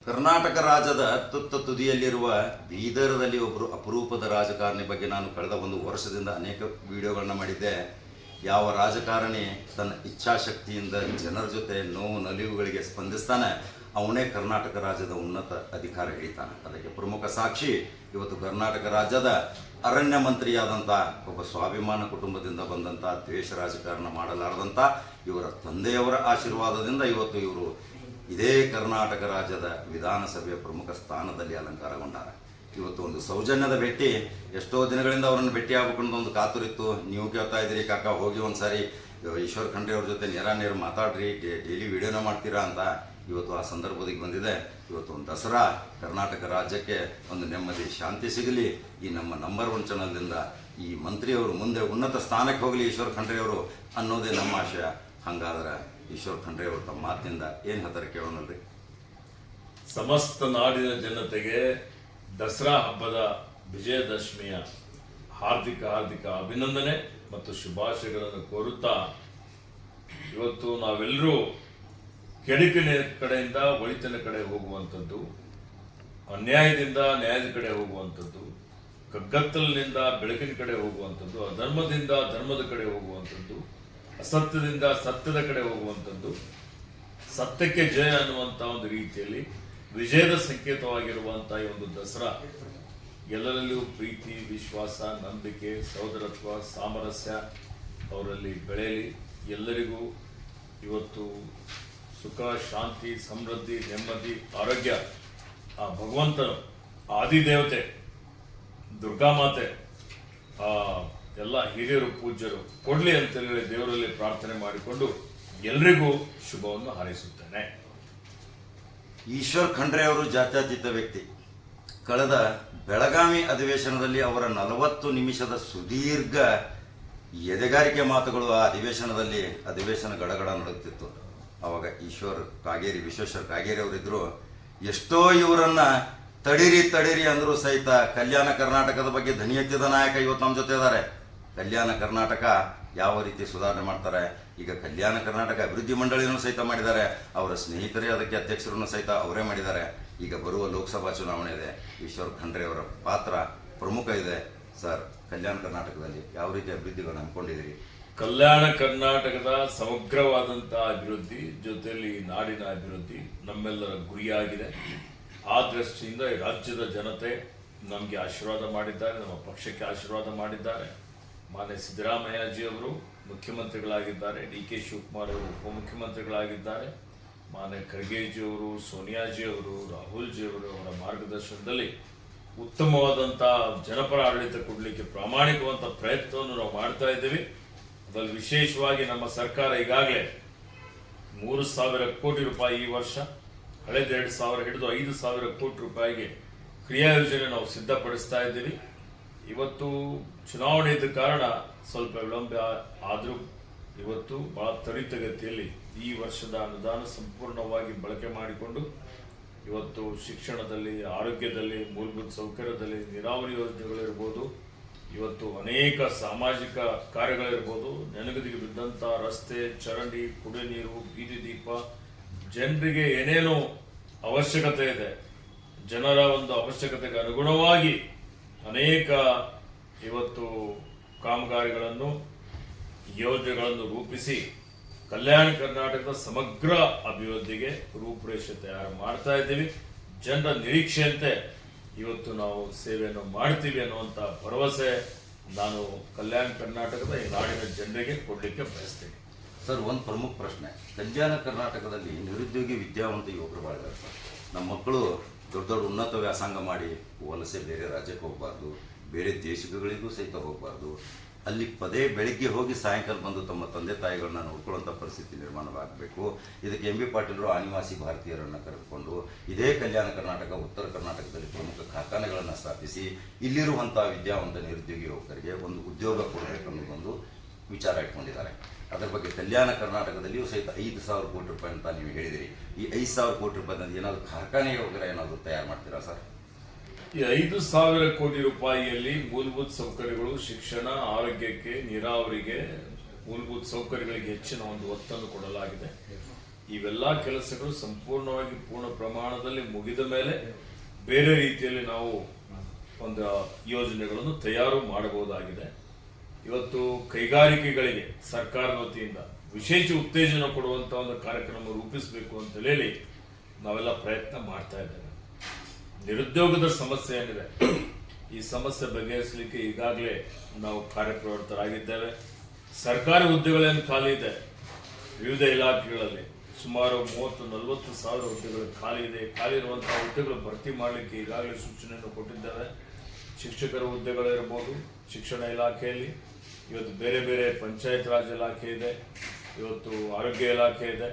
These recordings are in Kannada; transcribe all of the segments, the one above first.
ಕರ್ನಾಟಕ ರಾಜ್ಯದ ತುತ್ತ ತುದಿಯಲ್ಲಿರುವ ಬೀದರದಲ್ಲಿ ಒಬ್ಬರು ಅಪರೂಪದ ರಾಜಕಾರಣಿ ಬಗ್ಗೆ ನಾನು ಕಳೆದ ಒಂದು ವರ್ಷದಿಂದ ಅನೇಕ ವಿಡಿಯೋಗಳನ್ನ ಮಾಡಿದ್ದೆ. ಯಾವ ರಾಜಕಾರಣಿ ತನ್ನ ಇಚ್ಛಾಶಕ್ತಿಯಿಂದ ಜನರ ಜೊತೆ ನೋವು ನಲಿವುಗಳಿಗೆ ಸ್ಪಂದಿಸ್ತಾನೆ, ಅವನೇ ಕರ್ನಾಟಕ ರಾಜ್ಯದ ಉನ್ನತ ಅಧಿಕಾರ ಹಿಡಿತಾನೆ. ಅದಕ್ಕೆ ಪ್ರಮುಖ ಸಾಕ್ಷಿ ಇವತ್ತು ಕರ್ನಾಟಕ ರಾಜ್ಯದ ಅರಣ್ಯ ಮಂತ್ರಿಯಾದಂಥ ಒಬ್ಬ ಸ್ವಾಭಿಮಾನ ಕುಟುಂಬದಿಂದ ಬಂದಂಥ ದ್ವೇಷ ರಾಜಕಾರಣ ಮಾಡಲಾರದಂಥ ಇವರ ತಂದೆಯವರ ಆಶೀರ್ವಾದದಿಂದ ಇವತ್ತು ಇವರು ಇದೇ ಕರ್ನಾಟಕ ರಾಜ್ಯದ ವಿಧಾನಸಭೆಯ ಪ್ರಮುಖ ಸ್ಥಾನದಲ್ಲಿ ಅಲಂಕಾರಗೊಂಡಾರೆ. ಇವತ್ತು ಒಂದು ಸೌಜನ್ಯದ ಭೇಟಿ, ಎಷ್ಟೋ ದಿನಗಳಿಂದ ಅವರನ್ನು ಭೇಟಿ ಆಗ್ಬೇಕನ್ನೋದು ಒಂದು ಕಾತುರಿತ್ತು. ನೀವು ಕೇಳ್ತಾ ಇದ್ದೀರಿ, ಕಾಕ ಹೋಗಿ ಒಂದು ಸಾರಿ ಈಶ್ವರ್ ಖಂಡ್ರೆ ಅವ್ರ ಜೊತೆ ನೇರ ಮಾತಾಡ್ರಿ, ಡೈಲಿ ವಿಡಿಯೋನ ಮಾಡ್ತೀರಾ ಅಂತ. ಇವತ್ತು ಆ ಸಂದರ್ಭದಿಗೆ ಬಂದಿದೆ. ಇವತ್ತು ಒಂದು ದಸರಾ ಕರ್ನಾಟಕ ರಾಜ್ಯಕ್ಕೆ ಒಂದು ನೆಮ್ಮದಿ ಶಾಂತಿ ಸಿಗಲಿ, ಈ ನಮ್ಮ ನಂಬರ್ 1 ಚಾನಲ್ನಿಂದ ಈ ಮಂತ್ರಿಯವರು ಮುಂದೆ ಉನ್ನತ ಸ್ಥಾನಕ್ಕೆ ಹೋಗಲಿ ಈಶ್ವರ್ ಖಂಡ್ರೆ ಅವರು ಅನ್ನೋದೇ ನಮ್ಮ ಆಶಯ. ಹಾಗಾದ್ರೆ ಈಶ್ವರ್ ಖಂಡ್ರೆ ಅವರು ತಮ್ಮ ಮಾತಿನಿಂದ ಏನು ಹೇಳ್ತಾರೆ ಕೇಳೋಣಲ್ರಿ. ಸಮಸ್ತ ನಾಡಿನ ಜನತೆಗೆ ದಸರಾ ಹಬ್ಬದ ವಿಜಯದಶಮಿಯ ಹಾರ್ದಿಕ ಅಭಿನಂದನೆ ಮತ್ತು ಶುಭಾಶಯಗಳನ್ನು ಕೋರುತ್ತಾ, ಇವತ್ತು ನಾವೆಲ್ಲರೂ ಕೆಡುಕಿನ ಕಡೆಯಿಂದ ಒಳಿತಿನ ಕಡೆ ಹೋಗುವಂಥದ್ದು, ಅನ್ಯಾಯದಿಂದ ನ್ಯಾಯದ ಕಡೆ ಹೋಗುವಂಥದ್ದು, ಕಗ್ಗತ್ತಲಿನಿಂದ ಬೆಳಕಿನ ಕಡೆ ಹೋಗುವಂಥದ್ದು, ಅಧರ್ಮದಿಂದ ಧರ್ಮದ ಕಡೆ ಹೋಗುವಂಥದ್ದು, ಅಸತ್ಯದಿಂದ ಸತ್ಯದ ಕಡೆ ಹೋಗುವಂಥದ್ದು, ಸತ್ಯಕ್ಕೆ ಜಯ ಅನ್ನುವಂಥ ಒಂದು ರೀತಿಯಲ್ಲಿ ವಿಜಯದ ಸಂಕೇತವಾಗಿರುವಂತಹ ಈ ಒಂದು ದಸರಾ ಎಲ್ಲರಲ್ಲೂ ಪ್ರೀತಿ, ವಿಶ್ವಾಸ, ನಂಬಿಕೆ, ಸಹೋದರತ್ವ, ಸಾಮರಸ್ಯ ಅವರಲ್ಲಿ ಬೆಳೆಯಲಿ. ಎಲ್ಲರಿಗೂ ಇವತ್ತು ಸುಖ, ಶಾಂತಿ, ಸಮೃದ್ಧಿ, ನೆಮ್ಮದಿ, ಆರೋಗ್ಯ ಆ ಭಗವಂತನು, ಆದಿದೇವತೆ ದುರ್ಗಾಮಾತೆ, ಎಲ್ಲ ಹಿರಿಯರು ಪೂಜ್ಯರು ಕೊಡ್ಲಿ ಅಂತ ಹೇಳಿ ದೇವರಲ್ಲಿ ಪ್ರಾರ್ಥನೆ ಮಾಡಿಕೊಂಡು ಎಲ್ರಿಗೂ ಶುಭವನ್ನು ಹಾರೈಸುತ್ತೇನೆ. ಈಶ್ವರ್ ಖಂಡ್ರೆ ಅವರು ಜಾತ್ಯತೀತ ವ್ಯಕ್ತಿ. ಕಳೆದ ಬೆಳಗಾವಿ ಅಧಿವೇಶನದಲ್ಲಿ ಅವರ 40 ನಿಮಿಷದ ಸುದೀರ್ಘ ಎದೆಗಾರಿಕೆ ಮಾತುಗಳು ಆ ಅಧಿವೇಶನ ಗಡಗಡ ನಡುತ್ತಿತ್ತು. ಅವಾಗ ವಿಶ್ವೇಶ್ವರ ಕಾಗೇರಿ ಅವರಿದ್ರು. ಎಷ್ಟೋ ಇವರನ್ನ ತಡೀರಿ ಅಂದರೂ ಸಹಿತ ಕಲ್ಯಾಣ ಕರ್ನಾಟಕದ ಬಗ್ಗೆ ಧ್ವನಿ ಎತ್ತಿದ ನಾಯಕ ಇವತ್ತು ನಮ್ಮ ಜೊತೆ ಇದ್ದಾರೆ. ಕಲ್ಯಾಣ ಕರ್ನಾಟಕ ಯಾವ ರೀತಿ ಸುಧಾರಣೆ ಮಾಡ್ತಾರೆ, ಈಗ ಕಲ್ಯಾಣ ಕರ್ನಾಟಕ ಅಭಿವೃದ್ಧಿ ಮಂಡಳಿಯನ್ನು ಸಹಿತ ಮಾಡಿದ್ದಾರೆ. ಅವರ ಸ್ನೇಹಿತರೇ ಅದಕ್ಕೆ ಅಧ್ಯಕ್ಷರನ್ನು ಸಹಿತ ಅವರೇ ಮಾಡಿದ್ದಾರೆ. ಈಗ ಬರುವ ಲೋಕಸಭಾ ಚುನಾವಣೆ ಇದೆ, ಈಶ್ವರ್ ಖಂಡ್ರೆ ಅವರ ಪಾತ್ರ ಪ್ರಮುಖ ಇದೆ. ಸರ್, ಕಲ್ಯಾಣ ಕರ್ನಾಟಕದಲ್ಲಿ ಯಾವ ರೀತಿ ಅಭಿವೃದ್ಧಿಗಳನ್ನು ಹಮ್ಮಿಕೊಂಡಿದ್ದೀರಿ? ಕಲ್ಯಾಣ ಕರ್ನಾಟಕದ ಸಮಗ್ರವಾದಂತಹ ಅಭಿವೃದ್ಧಿ ಜೊತೆಯಲ್ಲಿ ನಾಡಿನ ಅಭಿವೃದ್ಧಿ ನಮ್ಮೆಲ್ಲರ ಗುರಿಯಾಗಿದೆ. ಆ ದೃಷ್ಟಿಯಿಂದ ಈ ರಾಜ್ಯದ ಜನತೆ ನಮಗೆ ಆಶೀರ್ವಾದ ಮಾಡಿದ್ದಾರೆ, ನಮ್ಮ ಪಕ್ಷಕ್ಕೆ ಆಶೀರ್ವಾದ ಮಾಡಿದ್ದಾರೆ. ಮಾನ್ಯ ಸಿದ್ದರಾಮಯ್ಯಜಿ ಅವರು ಮುಖ್ಯಮಂತ್ರಿಗಳಾಗಿದ್ದಾರೆ, ಡಿ.ಕೆ. ಶಿವಕುಮಾರ್ ಅವರು ಉಪಮುಖ್ಯಮಂತ್ರಿಗಳಾಗಿದ್ದಾರೆ, ಮಾನ್ಯ ಖರ್ಗೆಜಿ ಅವರು, ಸೋನಿಯಾಜಿ ಅವರು, ರಾಹುಲ್ ಜಿ ಅವರು ಅವರ ಮಾರ್ಗದರ್ಶನದಲ್ಲಿ ಉತ್ತಮವಾದಂಥ ಜನಪರ ಆಡಳಿತ ಕೊಡಲಿಕ್ಕೆ ಪ್ರಾಮಾಣಿಕವಂತ ಪ್ರಯತ್ನವನ್ನು ನಾವು ಮಾಡ್ತಾ ಇದ್ದೀವಿ. ಅದರಲ್ಲಿ ವಿಶೇಷವಾಗಿ ನಮ್ಮ ಸರ್ಕಾರ ಈಗಾಗಲೇ 3,000 ಕೋಟಿ ರೂಪಾಯಿ ಈ ವರ್ಷ, ಕಳೆದ 2,000 ಹಿಡಿದು 5,000 ಕೋಟಿ ರೂಪಾಯಿಗೆ ಕ್ರಿಯಾ ಯೋಜನೆ ನಾವು ಸಿದ್ಧಪಡಿಸ್ತಾ ಇದ್ದೀವಿ. ಇವತ್ತು ಚುನಾವಣೆ ಇದ್ದ ಕಾರಣ ಸ್ವಲ್ಪ ವಿಳಂಬ ಆದರೂ ಇವತ್ತು ಬಹಳ ತ್ವರಿತಗತಿಯಲ್ಲಿ ಈ ವರ್ಷದ ಅನುದಾನ ಸಂಪೂರ್ಣವಾಗಿ ಬಳಕೆ ಮಾಡಿಕೊಂಡು ಇವತ್ತು ಶಿಕ್ಷಣದಲ್ಲಿ, ಆರೋಗ್ಯದಲ್ಲಿ, ಮೂಲಭೂತ ಸೌಕರ್ಯದಲ್ಲಿ, ನೀರಾವರಿ ಯೋಜನೆಗಳಿರ್ಬೋದು, ಇವತ್ತು ಅನೇಕ ಸಾಮಾಜಿಕ ಕಾರ್ಯಗಳಿರ್ಬೋದು, ನೆನಗುದಿಗೆ ಬಿದ್ದಂಥ ರಸ್ತೆ, ಚರಂಡಿ, ಕುಡಿಯ ನೀರು, ಬೀದಿ ದೀಪ, ಜನರಿಗೆ ಏನೇನು ಅವಶ್ಯಕತೆ ಇದೆ, ಜನರ ಒಂದು ಅವಶ್ಯಕತೆಗೆ ಅನುಗುಣವಾಗಿ ಅನೇಕ ಇವತ್ತು ಕಾಮಗಾರಿಗಳನ್ನು, ಯೋಜನೆಗಳನ್ನು ರೂಪಿಸಿ ಕಲ್ಯಾಣ ಕರ್ನಾಟಕದ ಸಮಗ್ರ ಅಭಿವೃದ್ಧಿಗೆ ರೂಪುರೇಷೆ ತಯಾರು ಮಾಡ್ತಾ ಇದ್ದೀವಿ. ಜನರ ನಿರೀಕ್ಷೆಯಂತೆ ಇವತ್ತು ನಾವು ಸೇವೆಯನ್ನು ಮಾಡ್ತೀವಿ ಅನ್ನುವಂಥ ಭರವಸೆ ನಾನು ಕಲ್ಯಾಣ ಕರ್ನಾಟಕದ ಈ ನಾಡಿನ ಜನರಿಗೆ ಕೊಡಲಿಕ್ಕೆ ಬಯಸ್ತೇನೆ. ಸರ್, ಒಂದು ಪ್ರಮುಖ ಪ್ರಶ್ನೆ, ಕಲ್ಯಾಣ ಕರ್ನಾಟಕದಲ್ಲಿ ನಿರುದ್ಯೋಗಿ ವಿದ್ಯಾವಂತ ಯುವಕರು ಬಾಳಿದ್ದಾರೆ ಸರ್. ನಮ್ಮ ಮಕ್ಕಳು ದೊಡ್ಡ ಉನ್ನತ ವ್ಯಾಸಂಗ ಮಾಡಿ ವಲಸೆ ಬೇರೆ ರಾಜ್ಯಕ್ಕೆ ಹೋಗಬಾರ್ದು, ಬೇರೆ ದೇಶಗಳಿಗೂ ಸಹಿತ ಹೋಗಬಾರ್ದು. ಅಲ್ಲಿ ಬೆಳಿಗ್ಗೆ ಹೋಗಿ ಸಾಯಂಕಾಲ ಬಂದು ತಮ್ಮ ತಂದೆ ತಾಯಿಗಳನ್ನ ನೋಡ್ಕೊಳ್ಳೋಂಥ ಪರಿಸ್ಥಿತಿ ನಿರ್ಮಾಣವಾಗಬೇಕು. ಇದಕ್ಕೆ ಎಂ ಬಿ ಪಾಟೀಲರು ಆನಿವಾಸಿ ಭಾರತೀಯರನ್ನು ಕರೆದುಕೊಂಡು ಇದೇ ಕಲ್ಯಾಣ ಕರ್ನಾಟಕ, ಉತ್ತರ ಕರ್ನಾಟಕದಲ್ಲಿ ಪ್ರಮುಖ ಕಾರ್ಖಾನೆಗಳನ್ನು ಸ್ಥಾಪಿಸಿ ಇಲ್ಲಿರುವಂಥ ವಿದ್ಯಾವಂತ ನಿರುದ್ಯೋಗಿ ಯುವಕರಿಗೆ ಒಂದು ಉದ್ಯೋಗ ಕೊಡಬೇಕನ್ನೋದೊಂದು ವಿಚಾರ ಇಟ್ಕೊಂಡಿದ್ದಾರೆ. ಅದರ ಬಗ್ಗೆ ಕಲ್ಯಾಣ ಕರ್ನಾಟಕದಲ್ಲಿಯೂ ಸಹಿತ 5,000 ಕೋಟಿ ರೂಪಾಯಿ ಅಂತ ನೀವು ಹೇಳಿದಿರಿ. ಈ 5,000 ಕೋಟಿ ರೂಪಾಯಿನಲ್ಲಿ ಏನಾದರೂ ಕಾರ್ಖಾನೆ ಯೋಗರ ಏನಾದರೂ ತಯಾರು ಮಾಡ್ತೀರಾ ಸರ್? ಈ 5,000 ಕೋಟಿ ರೂಪಾಯಿಯಲ್ಲಿ ಮೂಲಭೂತ ಸೌಕರ್ಯಗಳು, ಶಿಕ್ಷಣ, ಆರೋಗ್ಯಕ್ಕೆ, ನೀರಾವರಿಗೆ, ಮೂಲಭೂತ ಸೌಕರ್ಯಗಳಿಗೆ ಹೆಚ್ಚಿನ ಒಂದು ಒತ್ತನ್ನು ಕೊಡಲಾಗಿದೆ. ಇವೆಲ್ಲ ಕೆಲಸಗಳು ಸಂಪೂರ್ಣವಾಗಿ ಪೂರ್ಣ ಪ್ರಮಾಣದಲ್ಲಿ ಮುಗಿದ ಮೇಲೆ ಬೇರೆ ರೀತಿಯಲ್ಲಿ ನಾವು ಒಂದು ಯೋಜನೆಗಳನ್ನು ತಯಾರು ಮಾಡಬಹುದಾಗಿದೆ. ಇವತ್ತು ಕೈಗಾರಿಕೆಗಳಿಗೆ ಸರ್ಕಾರದ ವತಿಯಿಂದ ವಿಶೇಷ ಉತ್ತೇಜನ ಕೊಡುವಂತ ಒಂದು ಕಾರ್ಯಕ್ರಮ ರೂಪಿಸಬೇಕು ಅಂತ ಹೇಳಿ ನಾವೆಲ್ಲ ಪ್ರಯತ್ನ ಮಾಡ್ತಾ ಇದ್ದೇವೆ. ನಿರುದ್ಯೋಗದ ಸಮಸ್ಯೆ ಏನಿದೆ, ಈ ಸಮಸ್ಯೆ ಬಗೆಹರಿಸಲಿಕ್ಕೆ ಈಗಾಗಲೇ ನಾವು ಕಾರ್ಯಪ್ರವೃತ್ತರಾಗಿದ್ದೇವೆ. ಸರ್ಕಾರಿ ಹುದ್ದೆಗಳೇನು ಖಾಲಿ ಇದೆ, ವಿವಿಧ ಇಲಾಖೆಗಳಲ್ಲಿ ಸುಮಾರು 30-40 ಸಾವಿರ ಹುದ್ದೆಗಳು ಖಾಲಿ ಇದೆ. ಖಾಲಿ ಇರುವಂತಹ ಹುದ್ದೆಗಳು ಭರ್ತಿ ಮಾಡಲಿಕ್ಕೆ ಈಗಾಗಲೇ ಸೂಚನೆಯನ್ನು ಕೊಟ್ಟಿದ್ದೇವೆ. ಶಿಕ್ಷಕರ ಹುದ್ದೆಗಳಿರ್ಬೋದು, ಶಿಕ್ಷಣ ಇಲಾಖೆಯಲ್ಲಿ ಇವತ್ತು ಬೇರೆ ಬೇರೆ ಪಂಚಾಯತ್ ರಾಜ್ ಇಲಾಖೆ ಇದೆ, ಇವತ್ತು ಆರೋಗ್ಯ ಇಲಾಖೆ ಇದೆ,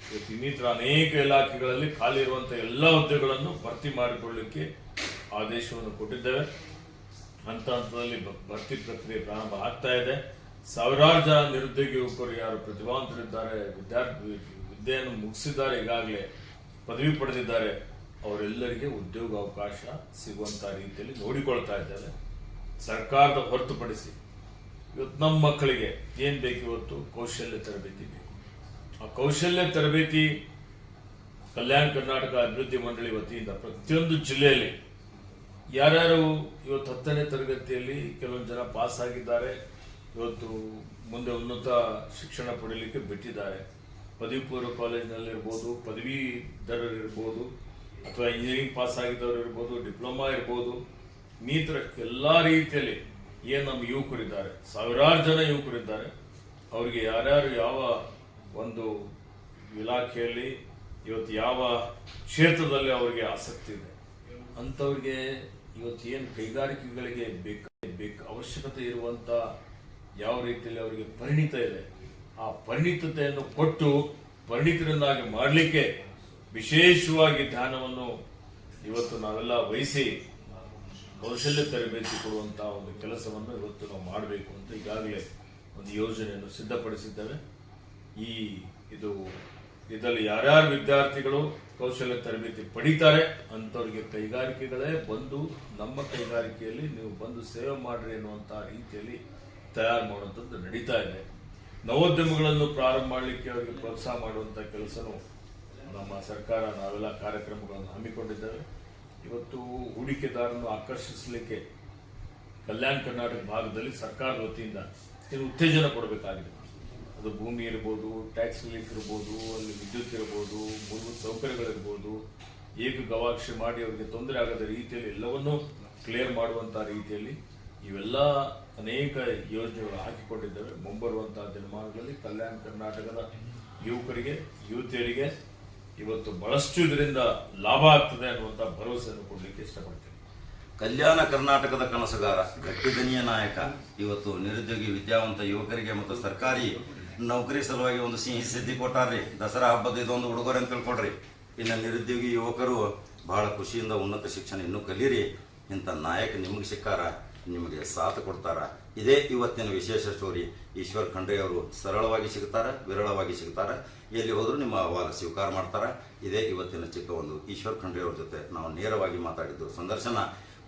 ಇವತ್ತು ಇನ್ನಿತರ ಅನೇಕ ಇಲಾಖೆಗಳಲ್ಲಿ ಖಾಲಿ ಇರುವಂತಹ ಎಲ್ಲ ಹುದ್ದೆಗಳನ್ನು ಭರ್ತಿ ಮಾಡಿಕೊಳ್ಳಲಿಕ್ಕೆ ಆದೇಶವನ್ನು ಕೊಟ್ಟಿದ್ದೇವೆ. ಹಂತ ಹಂತದಲ್ಲಿ ಭರ್ತಿ ಪ್ರಕ್ರಿಯೆ ಪ್ರಾರಂಭ ಆಗ್ತಾ ಇದೆ. ಸಾವಿರಾರು ಜನ ನಿರುದ್ಯೋಗಿ ಯುವಕರು ಯಾರು ಪ್ರತಿಭಾವಂತರಿದ್ದಾರೆ, ವಿದ್ಯೆಯನ್ನು ಮುಗಿಸಿದ್ದಾರೆ, ಈಗಾಗಲೇ ಪದವಿ ಪಡೆದಿದ್ದಾರೆ, ಅವರೆಲ್ಲರಿಗೆ ಉದ್ಯೋಗ ಅವಕಾಶ ಸಿಗುವಂತಹ ರೀತಿಯಲ್ಲಿ ನೋಡಿಕೊಳ್ತಾ ಇದ್ದಾರೆ. ಸರ್ಕಾರದ ಹೊರತುಪಡಿಸಿ ಇವತ್ತು ನಮ್ಮ ಮಕ್ಕಳಿಗೆ ಏನ್ ಬೇಕು, ಇವತ್ತು ಕೌಶಲ್ಯ ತರಬೇತಿ ಬೇಕು. ಆ ಕೌಶಲ್ಯ ತರಬೇತಿ ಕಲ್ಯಾಣ ಕರ್ನಾಟಕ ಅಭಿವೃದ್ಧಿ ಮಂಡಳಿ ವತಿಯಿಂದ ಪ್ರತಿಯೊಂದು ಜಿಲ್ಲೆಯಲ್ಲಿ ಯಾರ್ಯಾರು ಇವತ್ತು 10ನೇ ತರಗತಿಯಲ್ಲಿ ಕೆಲವೊಂದು ಜನ ಪಾಸ್ ಆಗಿದ್ದಾರೆ, ಇವತ್ತು ಮುಂದೆ ಉನ್ನತ ಶಿಕ್ಷಣ ಪಡೆಯಲಿಕ್ಕೆ ಬಿಟ್ಟಿದ್ದಾರೆ. ಪದವಿ ಪೂರ್ವ ಕಾಲೇಜಿನಲ್ಲಿರ್ಬೋದು, ಪದವೀಧರರಿರ್ಬೋದು, ಅಥವಾ ಇಂಜಿನಿಯರಿಂಗ್ ಪಾಸ್ ಆಗಿದ್ದವರು ಇರ್ಬೋದು, ಡಿಪ್ಲೊಮಾ ಇರ್ಬೋದು, ಇನ್ನಿತರ ಎಲ್ಲ ರೀತಿಯಲ್ಲಿ ಏನು ನಮ್ಮ ಯುವಕರಿದ್ದಾರೆ, ಸಾವಿರಾರು ಜನ ಯುವಕರಿದ್ದಾರೆ. ಅವರಿಗೆ ಯಾರ್ಯಾರು ಯಾವ ಒಂದು ಇಲಾಖೆಯಲ್ಲಿ ಇವತ್ತು ಯಾವ ಕ್ಷೇತ್ರದಲ್ಲಿ ಅವರಿಗೆ ಆಸಕ್ತಿ ಇದೆ ಅಂಥವ್ರಿಗೆ ಇವತ್ತು ಏನು ಕೈಗಾರಿಕೆಗಳಿಗೆ ಅವಶ್ಯಕತೆ ಇರುವಂಥ ಯಾವ ರೀತಿಯಲ್ಲಿ ಅವರಿಗೆ ಪರಿಣಿತ ಇದೆ, ಆ ಪರಿಣಿತತೆಯನ್ನು ಕೊಟ್ಟು ಪರಿಣಿತರನ್ನಾಗಿ ಮಾಡಲಿಕ್ಕೆ ವಿಶೇಷವಾಗಿ ಧ್ಯಾನವನ್ನು ಇವತ್ತು ನಾವೆಲ್ಲ ವಹಿಸಿ ಕೌಶಲ್ಯ ತರಬೇತಿ ಕೊಡುವಂತಹ ಒಂದು ಕೆಲಸವನ್ನು ಇವತ್ತು ನಾವು ಮಾಡಬೇಕು ಅಂತ ಈಗಾಗಲೇ ಒಂದು ಯೋಜನೆಯನ್ನು ಸಿದ್ಧಪಡಿಸಿದ್ದೇವೆ. ಇದರಲ್ಲಿ ಯಾರ್ಯಾರು ವಿದ್ಯಾರ್ಥಿಗಳು ಕೌಶಲ್ಯ ತರಬೇತಿ ಪಡಿತಾರೆ ಅಂಥವ್ರಿಗೆ ಕೈಗಾರಿಕೆಗಳೇ ಬಂದು ನಮ್ಮ ಕೈಗಾರಿಕೆಯಲ್ಲಿ ನೀವು ಬಂದು ಸೇವೆ ಮಾಡ್ರಿ ಅನ್ನುವಂತಹ ರೀತಿಯಲ್ಲಿ ತಯಾರು ಮಾಡುವಂಥದ್ದು ನಡೀತಾ ಇದೆ. ನವೋದ್ಯಮಗಳನ್ನು ಪ್ರಾರಂಭ ಮಾಡಲಿಕ್ಕೆ ಅವರಿಗೆ ಪ್ರೋತ್ಸಾಹ ಮಾಡುವಂಥ ಕೆಲಸನೂ ನಮ್ಮ ಸರ್ಕಾರ ನಾವೆಲ್ಲ ಕಾರ್ಯಕ್ರಮಗಳನ್ನು ಹಮ್ಮಿಕೊಂಡಿದ್ದೇವೆ. ಇವತ್ತು ಹೂಡಿಕೆದಾರನ್ನು ಆಕರ್ಷಿಸಲಿಕ್ಕೆ ಕಲ್ಯಾಣ ಕರ್ನಾಟಕ ಭಾಗದಲ್ಲಿ ಸರ್ಕಾರದ ವತಿಯಿಂದ ಇದು ಉತ್ತೇಜನ ಕೊಡಬೇಕಾಗಿದೆ. ಅದು ಭೂಮಿ ಇರ್ಬೋದು, ಟ್ಯಾಕ್ಸ್ ರಿಲೀಫ್ ಇರ್ಬೋದು, ಅಲ್ಲಿ ವಿದ್ಯುತ್ ಇರ್ಬೋದು, ಮೂಲಭೂತ ಸೌಕರ್ಯಗಳಿರ್ಬೋದು, ಏಕ ಗವಾಕ್ಷಿ ಮಾಡಿ ಅವರಿಗೆ ತೊಂದರೆ ಆಗದ ರೀತಿಯಲ್ಲಿ ಎಲ್ಲವನ್ನೂ ಕ್ಲಿಯರ್ ಮಾಡುವಂತಹ ರೀತಿಯಲ್ಲಿ ಇವೆಲ್ಲ ಅನೇಕ ಯೋಜನೆಗಳು ಹಾಕಿಕೊಂಡಿದ್ದೇವೆ. ಮುಂಬರುವಂತಹ ದಿನಮಾನಗಳಲ್ಲಿ ಕಲ್ಯಾಣ ಕರ್ನಾಟಕದ ಯುವಕರಿಗೆ, ಯುವತಿಯರಿಗೆ ಇವತ್ತು ಬಹಳಷ್ಟು ಇದರಿಂದ ಲಾಭ ಆಗ್ತದೆ ಅನ್ನುವಂಥ ಭರವಸೆಯನ್ನು ಕೊಡಲಿಕ್ಕೆ ಇಷ್ಟಪಡ್ತೇನೆ. ಕಲ್ಯಾಣ ಕರ್ನಾಟಕದ ಕನಸುಗಾರ, ಗಟ್ಟಿದನಿಯ ನಾಯಕ, ಇವತ್ತು ನಿರುದ್ಯೋಗಿ ವಿದ್ಯಾವಂತ ಯುವಕರಿಗೆ ಮತ್ತು ಸರ್ಕಾರಿ ನೌಕರಿ ಸಲುವಾಗಿ ಒಂದು ಸಿಹಿ ಸಿದ್ಧಿ ಕೊಟ್ಟಾರ್ರಿ. ದಸರಾ ಹಬ್ಬದ ಇದೊಂದು ಉಡುಗೊರೆ ಅಂತ ತಿಳ್ಕೊಡ್ರಿ. ಇನ್ನು ನಿರುದ್ಯೋಗಿ ಯುವಕರು ಬಹಳ ಖುಷಿಯಿಂದ ಉನ್ನತ ಶಿಕ್ಷಣ ಇನ್ನೂ ಕಲೀರಿ. ಇಂಥ ನಾಯಕ ನಿಮಗೆ ಸಿಕ್ಕಾರ, ನಿಮಗೆ ಸಾಥ್ ಕೊಡ್ತಾರ. ಇದೇ ಇವತ್ತಿನ ವಿಶೇಷ ಸ್ಟೋರಿ. ಈಶ್ವರ್ ಖಂಡ್ರೆ ಅವರು ಸರಳವಾಗಿ ಸಿಗ್ತಾರ, ವಿರಳವಾಗಿ ಸಿಗ್ತಾರ, ಎಲ್ಲಿ ಹೋದರೂ ನಿಮ್ಮ ಅಹವಾಲು ಸ್ವೀಕಾರ ಮಾಡ್ತಾರ. ಇದೇ ಇವತ್ತಿನ ಚಿಕ್ಕ ಒಂದು ಈಶ್ವರ್ ಖಂಡ್ರೆ ಅವ್ರ ಜೊತೆ ನಾವು ನೇರವಾಗಿ ಮಾತಾಡಿದ್ದು ಸಂದರ್ಶನ.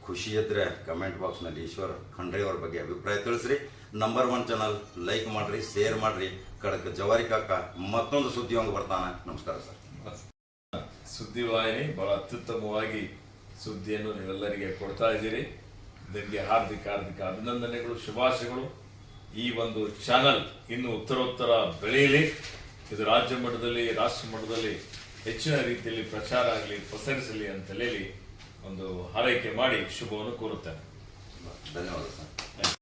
ಖುಷಿ ಇದ್ದರೆ ಕಮೆಂಟ್ ಬಾಕ್ಸ್ನಲ್ಲಿ ಈಶ್ವರ್ ಖಂಡ್ರೆ ಅವ್ರ ಬಗ್ಗೆ ಅಭಿಪ್ರಾಯ ತಿಳಿಸ್ರಿ. ನಂಬರ್ 1 ಚಾನಲ್ ಲೈಕ್ ಮಾಡ್ರಿ, ಶೇರ್ ಮಾಡ್ರಿ. ಕಡಕ ಜವಾರಿ ಕಾಕ ಮತ್ತೊಂದು ಸುದ್ದಿಯೊಂದು ಬರ್ತಾನೆ. ನಮಸ್ಕಾರ ಸರ್. ಸುದ್ದಿವಾಹಿನಿ ಬಹಳ ಅತ್ಯುತ್ತಮವಾಗಿ ಸುದ್ದಿಯನ್ನು ನೀವೆಲ್ಲರಿಗೆ ಕೊಡ್ತಾ ಇದ್ದೀರಿ. ನಿಮಗೆ ಹಾರ್ದಿಕ ಅಭಿನಂದನೆಗಳು, ಶುಭಾಶಯಗಳು. ಈ ಒಂದು ಚಾನಲ್ ಇನ್ನು ಉತ್ತರೋತ್ತರ ಬೆಳೆಯಲಿ. ಇದು ರಾಜ್ಯ ಮಟ್ಟದಲ್ಲಿ, ರಾಷ್ಟ್ರ ಮಟ್ಟದಲ್ಲಿ ಹೆಚ್ಚಿನ ರೀತಿಯಲ್ಲಿ ಪ್ರಚಾರ ಆಗಲಿ, ಪಸರಿಸಲಿ ಅಂತ ಹೇಳಿ ಒಂದು ಹಾರೈಕೆ ಮಾಡಿ ಶುಭವನ್ನು ಕೋರುತ್ತೇನೆ. ಧನ್ಯವಾದ.